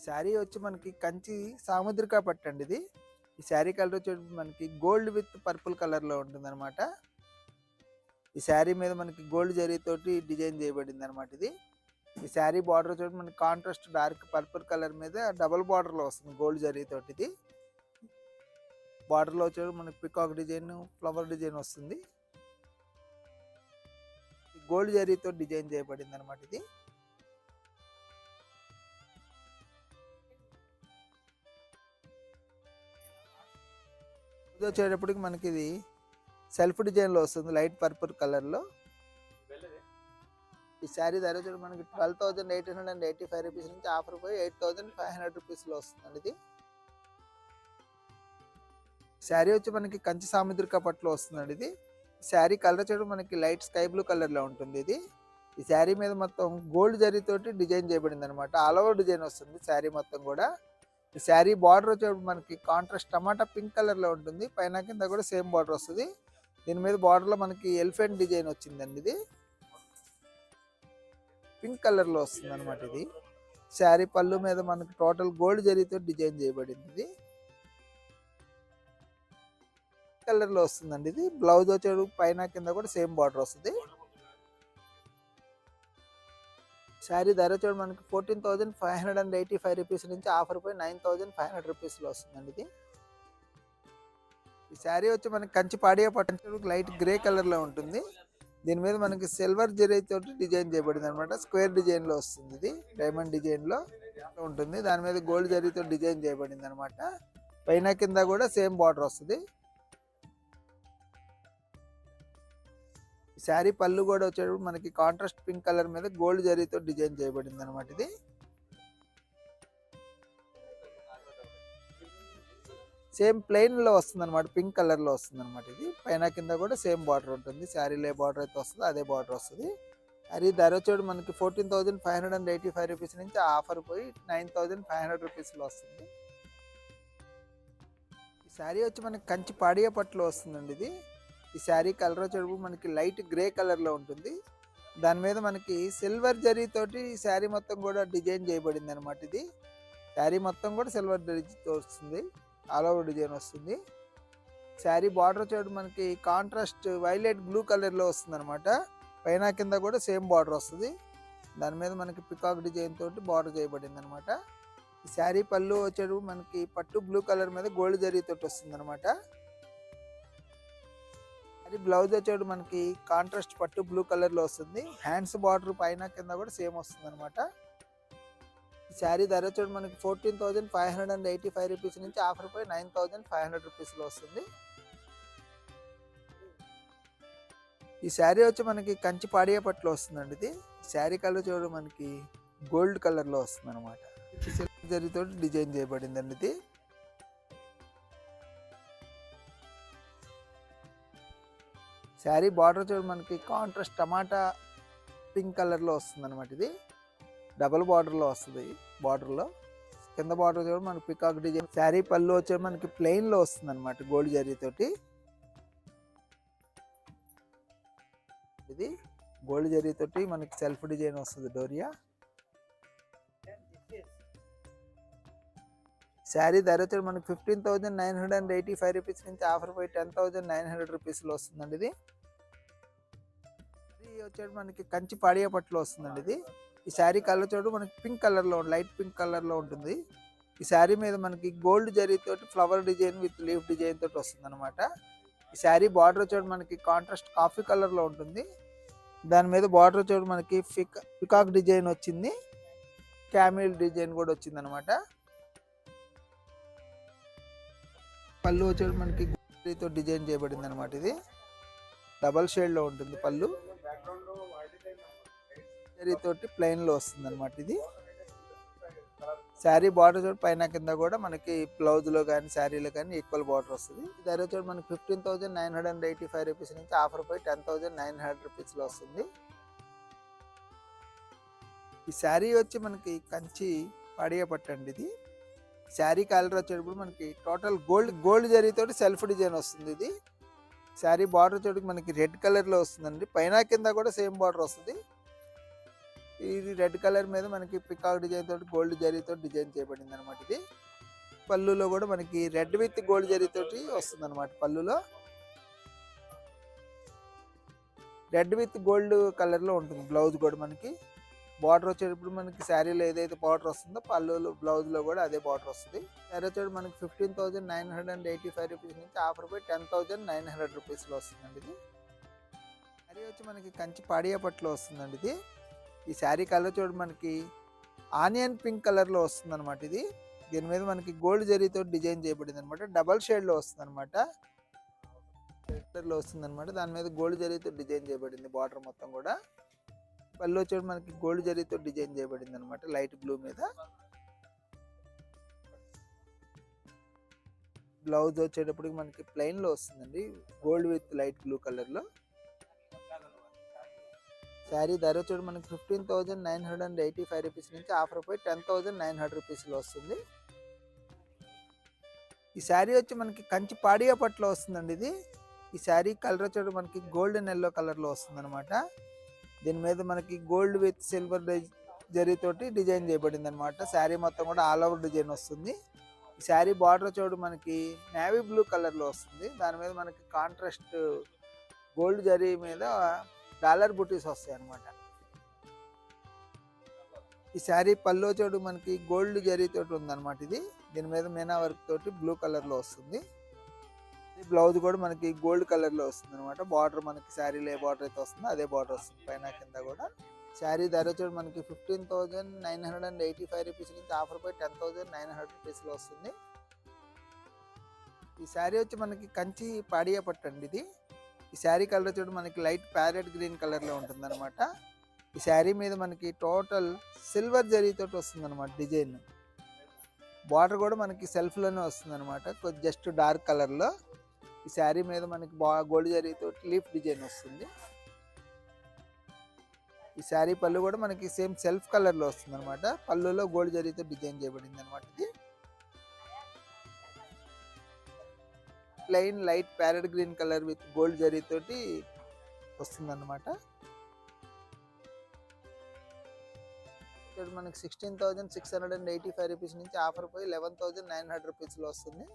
శారీ వచ్చి మనకి కంచి సాముద్రిక పట్టు అండి ఇది. ఈ శారీ కలర్ వచ్చి మనకి గోల్డ్ విత్ పర్పుల్ కలర్లో ఉంటుంది అనమాట. ఈ శారీ మీద మనకి గోల్డ్ జరీతోటి డిజైన్ చేయబడింది అనమాట ఇది. ఈ శారీ బార్డర్ వచ్చి మనకి కాంట్రాస్ట్ డార్క్ పర్పుల్ కలర్ మీద డబుల్ బార్డర్లో వస్తుంది గోల్డ్ జరీతోటి. ఇది బార్డర్లో వచ్చి మనకి పికాక్ డిజైన్, ఫ్లవర్ డిజైన్ వస్తుంది. గోల్డ్ జరీతో డిజైన్ చేయబడింది అనమాట ఇది. ఇది వచ్చేటప్పటికి మనకి ఇది సెల్ఫ్ డిజైన్లో వస్తుంది లైట్ పర్పుల్ కలర్లో. ఈ శారీ ధర వచ్చి మనకి 12,885 రూపీస్ నుంచి ఆఫర్ పోయి 8,500 రూపీస్లో వస్తుందండి ఇది. శారీ వచ్చి మనకి కంచి సాముద్రిక పట్టులో వస్తుందండి ఇది. శారీ కలర్ వచ్చి మనకి లైట్ స్కై బ్లూ కలర్లో ఉంటుంది ఇది. ఈ శారీ మీద మొత్తం గోల్డ్ జరీతోటి డిజైన్ చేయబడింది అనమాట. ఆల్ ఓవర్ డిజైన్ వస్తుంది శారీ మొత్తం కూడా. ఈ శారీ బార్డర్ వచ్చి మనకి కాంట్రాస్ట్ టమాటా పింక్ కలర్లో ఉంటుంది. పైన కింద కూడా సేమ్ బార్డర్ వస్తుంది. దీని మీద బార్డర్లో మనకి ఎలిఫెంట్ డిజైన్ వచ్చిందండి ఇది. పింక్ కలర్లో వస్తుంది అనమాట ఇది. శారీ పళ్ళు మీద మనకి టోటల్ గోల్డ్ జరీతో డిజైన్ చేయబడింది ఇది. కలర్లో వస్తుందండి ఇది. బ్లౌజ్ వచ్చేడు పైన కింద కూడా సేమ్ బార్డర్ వస్తుంది. శారీ ధర వచ్చేది మనకి 14,585 రూపీస్ నుంచి ఆఫర్ పోయి 9,500 రూపీస్లో వస్తుందండి ఇది. ఈ శారీ వచ్చి మనకి కంచి పాడియా పట్టు లైట్ గ్రే కలర్లో ఉంటుంది. దీని మీద మనకి సిల్వర్ జరీ తోటి డిజైన్ చేయబడింది అనమాట. స్క్వేర్ డిజైన్లో వస్తుంది ఇది. డైమండ్ డిజైన్లో ఉంటుంది. దాని మీద గోల్డ్ జరీతో డిజైన్ చేయబడింది అనమాట. పైన కింద కూడా సేమ్ బార్డర్ వస్తుంది. శారీ పళ్ళు కూడా వచ్చేటప్పుడు మనకి కాంట్రాస్ట్ పింక్ కలర్ మీద గోల్డ్ జరీతో డిజైన్ చేయబడింది అనమాట ఇది. సేమ్ ప్లెయిన్లో వస్తుంది అనమాట. పింక్ కలర్లో వస్తుంది అనమాట ఇది. పైన కింద కూడా సేమ్ బార్డర్ ఉంటుంది. శారీలో ఏ బార్డర్ అయితే వస్తుందో అదే బార్డర్ వస్తుంది. అది ధర వచ్చేడు మనకి 14,585 రూపీస్ నుంచి ఆఫర్ పోయి 9,500 రూపీస్లో వస్తుంది. ఈ శారీ వచ్చి మనకి కంచి పాడియా పట్టులో వస్తుందండి ఇది. ఈ శారీ కలర్ వచ్చేటప్పుడు మనకి లైట్ గ్రే కలర్లో ఉంటుంది. దాని మీద మనకి సిల్వర్ జరీతోటి ఈ శారీ మొత్తం కూడా డిజైన్ చేయబడింది అనమాట ఇది. శారీ మొత్తం కూడా సిల్వర్ జరీతో వస్తుంది. ఆల్ ఓవర్ డిజైన్ వస్తుంది. శారీ బార్డర్ వచ్చేటప్పుడు మనకి కాంట్రాస్ట్ వైలెట్ బ్లూ కలర్లో వస్తుంది అనమాట. పైన కింద కూడా సేమ్ బార్డర్ వస్తుంది. దాని మీద మనకి పికాక్ డిజైన్ తోటి బార్డర్ చేయబడింది అనమాట. ఈ శారీ పళ్ళు వచ్చేటప్పుడు మనకి పట్టు బ్లూ కలర్ మీద గోల్డ్ జరీతోటి వస్తుంది అనమాట. అది బ్లౌజ్ వచ్చేటప్పుడు మనకి కాంట్రాస్ట్ పట్టు బ్లూ కలర్లో వస్తుంది. హ్యాండ్స్ బార్డర్ పైన కింద కూడా సేమ్ వస్తుంది అనమాట. ఈ శారీ ధర వచ్చేటప్పుడు మనకి 14,585 రూపీస్ నుంచి ఆఫర్ పోయి 9,500 రూపీస్లో వస్తుంది. ఈ శారీ వచ్చి మనకి కంచి పాడియా పట్టులో వస్తుందండి ఇది. శారీ కలర్ చూడ మనకి గోల్డ్ కలర్లో వస్తుంది అనమాట. సిల్వర్ జరీతో డిజైన్ చేయబడిందండి ఇది. శారీ బార్డర్ చూడ మనకి కాంట్రాస్ట్ టమాటా పింక్ కలర్లో వస్తుంది అనమాట ఇది. డబుల్ బార్డర్లో వస్తుంది. బార్డర్లో కింద బార్డర్ చూడ మనకి పికాక్ డిజైన్. శారీ పళ్ళు వచ్చే మనకి ప్లెయిన్లో వస్తుంది అనమాట గోల్డ్ జరీతోటి. ఇది గోల్డ్ జరీతోటి మనకి సెల్ఫ్ డిజైన్ వస్తుంది డోరియా. శారీ ధర వచ్చి మనకి 15,985 రూపీస్ నుంచి ఆఫర్ పోయి 10,900 రూపీస్లో వస్తుందండి ఇది. ఇది వచ్చేది మనకి కంచి పాడియా పట్టులో వస్తుందండి ఇది. ఈ శారీ కలర్ చూడు మనకి పింక్ కలర్లో లైట్ పింక్ కలర్లో ఉంటుంది. ఈ శారీ మీద మనకి గోల్డ్ జరీతోటి flower design with leaf design తోటి వస్తుంది అనమాట. ఈ శారీ బార్డర్ వచ్చేది మనకి కాంట్రాస్ట్ కాఫీ కలర్లో ఉంటుంది. దాని మీద బార్డర్ వచ్చేది మనకి పికాక్ డిజైన్ వచ్చింది. క్యామిల్ డిజైన్ కూడా వచ్చింది అనమాట. పళ్ళు వచ్చేది మనకి గోల్డ్తో డిజైన్ చేయబడింది అనమాట. ఇది డబల్ షేడ్లో ఉంటుంది పళ్ళు. తోటి ప్లెయిన్లో వస్తుంది అనమాట ఇది. శారీ బార్డర్ చూడ పైన కింద కూడా మనకి బ్లౌజ్లో కానీ శారీలో కానీ ఈక్వల్ బార్డర్ వస్తుంది. ధర చూడ మనకి 15,985 రూపీస్ నుంచి ఆఫర్ పోయి 10,900 రూపీస్లో వస్తుంది. ఈ శారీ వచ్చి మనకి కంచి పాడియా పట్టు అండి ఇది. శారీ కలర్ వచ్చేటప్పుడు మనకి టోటల్ గోల్డ్ జరీతోటి సెల్ఫ్ డిజైన్ వస్తుంది ఇది. శారీ బార్డర్ వచ్చేటప్పుడు మనకి రెడ్ కలర్లో వస్తుందండి. పైన కింద కూడా సేమ్ బార్డర్ వస్తుంది. ఇది రెడ్ కలర్ మీద మనకి పికాక్ డిజైన్ తోటి గోల్డ్ జరీతో డిజైన్ చేయబడింది అనమాట. ఇది పళ్ళులో కూడా మనకి రెడ్ విత్ గోల్డ్ జరీతోటి వస్తుంది అనమాట. పళ్ళులో రెడ్ విత్ గోల్డ్ కలర్లో ఉంటుంది. బ్లౌజ్ కూడా మనకి బార్డర్ వచ్చేటప్పుడు మనకి శారీలో ఏదైతే బార్డర్ వస్తుందో పళ్ళులో బ్లౌజ్లో కూడా అదే బార్డర్ వస్తుంది. శారీ వచ్చేటప్పుడు మనకి 15,985 రూపీస్ నుంచి ఆఫర్ పై 10,900 రూపీస్లో వస్తుందండి. ఇది శారీ వచ్చి మనకి కంచి పాడియా పట్టులో వస్తుందండి. ఇది ఈ శారీ కలర్ చూడండి మనకి ఆనియన్ పింక్ కలర్లో వస్తుంది అనమాట. ఇది దీని మీద మనకి గోల్డ్ జరీతో డిజైన్ చేయబడింది అనమాట. డబల్ షేడ్లో వస్తుంది అనమాట. లో వస్తుంది అనమాట. దాని మీద గోల్డ్ జరీతో డిజైన్ చేయబడింది. బార్డర్ మొత్తం కూడా పళ్ళు వచ్చేటప్పుడు మనకి గోల్డ్ జరీతో డిజైన్ చేయబడింది అనమాట. లైట్ బ్లూ మీద బ్లౌజ్ వచ్చేటప్పటికి మనకి ప్లెయిన్ లో వస్తుందండి. Gold with light blue colour లో. శారీ ధర వచ్చేటప్పుడు మనకి 15,985 రూపీస్ నుంచి ఆఫర్ పై 10,900 రూపీస్లో వస్తుంది. ఈ శారీ వచ్చి మనకి కంచి పాడియా పట్టులో వస్తుందండి. ఇది ఈ శారీ కలర్ వచ్చేటప్పుడు మనకి గోల్డెన్ ఎల్లో కలర్లో వస్తుంది అనమాట. దీని మీద మనకి గోల్డ్ విత్ సిల్వర్ జరీతోటి డిజైన్ చేయబడింది అనమాట. శారీ మొత్తం కూడా ఆల్ ఓవర్ డిజైన్ వస్తుంది. ఈ శారీ బార్డర్ వచ్చేటప్పుడు మనకి నేవీ బ్లూ కలర్లో వస్తుంది. దాని మీద మనకి కాంట్రాస్ట్ గోల్డ్ జరీ మీద డాలర్ బుటీస్ వస్తాయి అనమాట. ఈ శారీ పళ్ళు వచ్చేటప్పుడు మనకి గోల్డ్ జరీతోటి ఉందన్నమాట. ఇది దీని మీద మీనా వర్క్ తోటి బ్లూ కలర్లో వస్తుంది. బ్లౌజ్ కూడా మనకి గోల్డ్ కలర్లో వస్తుంది అనమాట. బార్డర్ మనకి శారీలో ఏ బార్డర్ అయితే వస్తుందో అదే బార్డర్ వస్తుంది పైన కింద కూడా. శారీ ధర వచ్చి మనకి 15,985 రూపీస్ నుంచి ఆఫర్ పై 10,900 రూపీస్లో వస్తుంది. ఈ శారీ వచ్చి మనకి కంచి పాడియా పట్టు అండి. ఇది ఈ శారీ కలర్ వచ్చి మనకి లైట్ ప్యారెట్ గ్రీన్ కలర్లో ఉంటుంది అనమాట. ఈ శారీ మీద మనకి టోటల్ సిల్వర్ జరీతోటి వస్తుంది అనమాట డిజైన్. బార్డర్ కూడా మనకి సెల్ఫ్లోనే వస్తుంది అనమాట. కొంచెం జస్ట్ డార్క్ కలర్లో. ఈ శారీ మీద మనకి గోల్డ్ జరీతో లీఫ్ డిజైన్ వస్తుంది. ఈ శారీ పళ్ళు కూడా మనకి సేమ్ సెల్ఫ్ కలర్లో వస్తుంది అనమాట. పళ్ళులో గోల్డ్ జరీతో డిజైన్ చేయబడింది అనమాట. ఇది plain light parrot green colour with gold జరీతోటి వస్తుంది అనమాట. మనకి 16,685 రూపీస్ నుంచి ఆఫర్ పోయి 11,900 రూపీస్లో వస్తుంది.